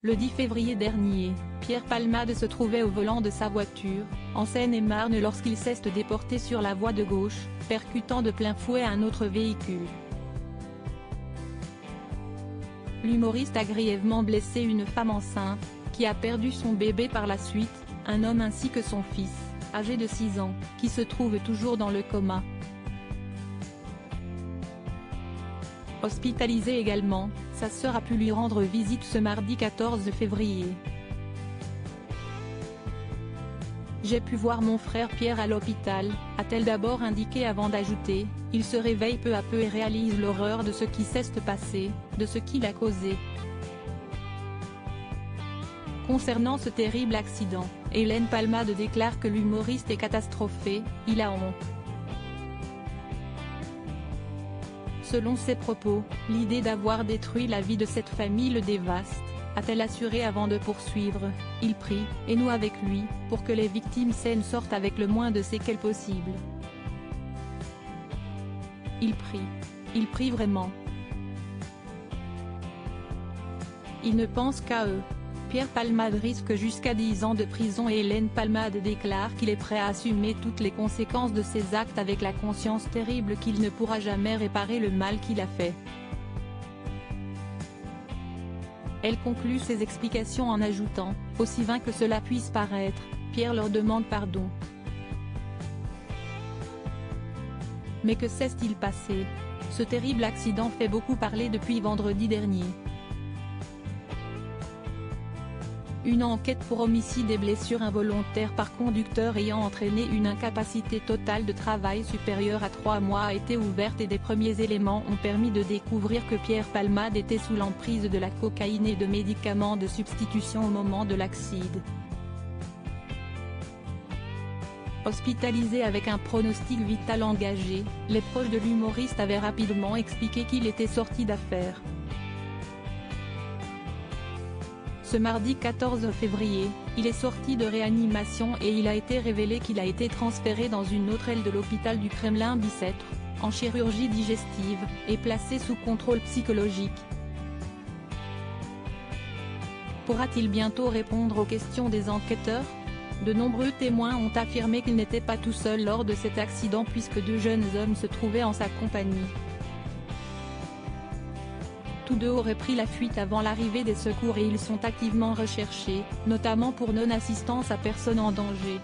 Le 10 février dernier, Pierre Palmade se trouvait au volant de sa voiture, en Seine-et-Marne lorsqu'il s'est déporté sur la voie de gauche, percutant de plein fouet un autre véhicule. L'humoriste a grièvement blessé une femme enceinte, qui a perdu son bébé par la suite, un homme ainsi que son fils, âgé de 6 ans, qui se trouve toujours dans le coma. Hospitalisée également, sa sœur a pu lui rendre visite ce mardi 14 février. J'ai pu voir mon frère Pierre à l'hôpital, a-t-elle d'abord indiqué avant d'ajouter, il se réveille peu à peu et réalise l'horreur de ce qui s'est passé, de ce qui l'a causé. Concernant ce terrible accident, Hélène Palmade déclare que l'humoriste est catastrophé, il a honte. Selon ses propos, l'idée d'avoir détruit la vie de cette famille le dévaste, a-t-elle assuré avant de poursuivre, il prie, et nous avec lui, pour que les victimes saines sortent avec le moins de séquelles possible. Il prie vraiment. Il ne pense qu'à eux. Pierre Palmade risque jusqu'à 10 ans de prison et Hélène Palmade déclare qu'il est prêt à assumer toutes les conséquences de ses actes avec la conscience terrible qu'il ne pourra jamais réparer le mal qu'il a fait. Elle conclut ses explications en ajoutant, aussi vain que cela puisse paraître, Pierre leur demande pardon. Mais que s'est-il passé? Ce terrible accident fait beaucoup parler depuis vendredi dernier. Une enquête pour homicide et blessures involontaires par conducteur ayant entraîné une incapacité totale de travail supérieure à 3 mois a été ouverte et des premiers éléments ont permis de découvrir que Pierre Palmade était sous l'emprise de la cocaïne et de médicaments de substitution au moment de l'accident. Hospitalisé avec un pronostic vital engagé, les proches de l'humoriste avaient rapidement expliqué qu'il était sorti d'affaires. Ce mardi 14 février, il est sorti de réanimation et il a été révélé qu'il a été transféré dans une autre aile de l'hôpital du Kremlin-Bicêtre, en chirurgie digestive, et placé sous contrôle psychologique. Pourra-t-il bientôt répondre aux questions des enquêteurs? De nombreux témoins ont affirmé qu'il n'était pas tout seul lors de cet accident puisque 2 jeunes hommes se trouvaient en sa compagnie. Tous 2 auraient pris la fuite avant l'arrivée des secours et ils sont activement recherchés, notamment pour non-assistance à personne en danger.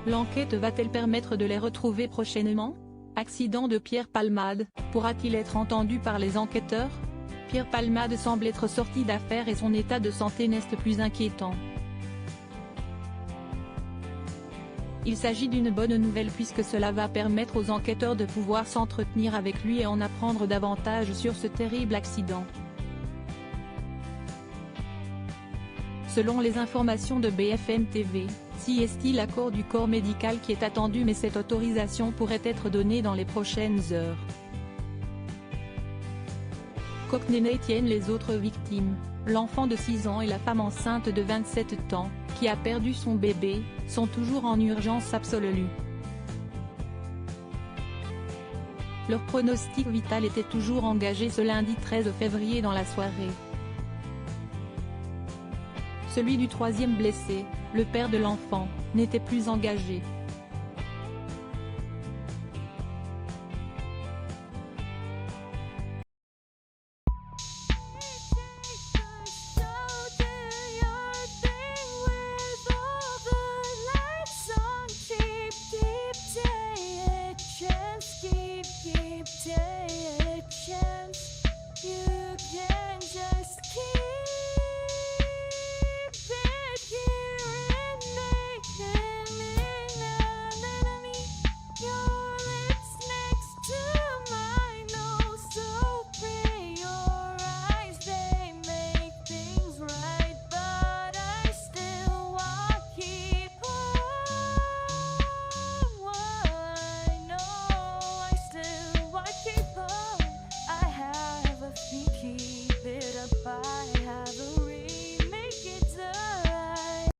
L'enquête va-t-elle permettre de les retrouver prochainement? Accident de Pierre Palmade, pourra-t-il être entendu par les enquêteurs? Pierre Palmade semble être sorti d'affaires et son état de santé n'est plus inquiétant. Il s'agit d'une bonne nouvelle puisque cela va permettre aux enquêteurs de pouvoir s'entretenir avec lui et en apprendre davantage sur ce terrible accident. Selon les informations de BFM TV, si est-il l'accord du corps médical qui est attendu mais cette autorisation pourrait être donnée dans les prochaines heures. Cockney tiennent les autres victimes, l'enfant de 6 ans et la femme enceinte de 27 ans, qui a perdu son bébé, sont toujours en urgence absolue. Leur pronostic vital était toujours engagé ce lundi 13 février dans la soirée. Celui du 3e blessé, le père de l'enfant, n'était plus engagé.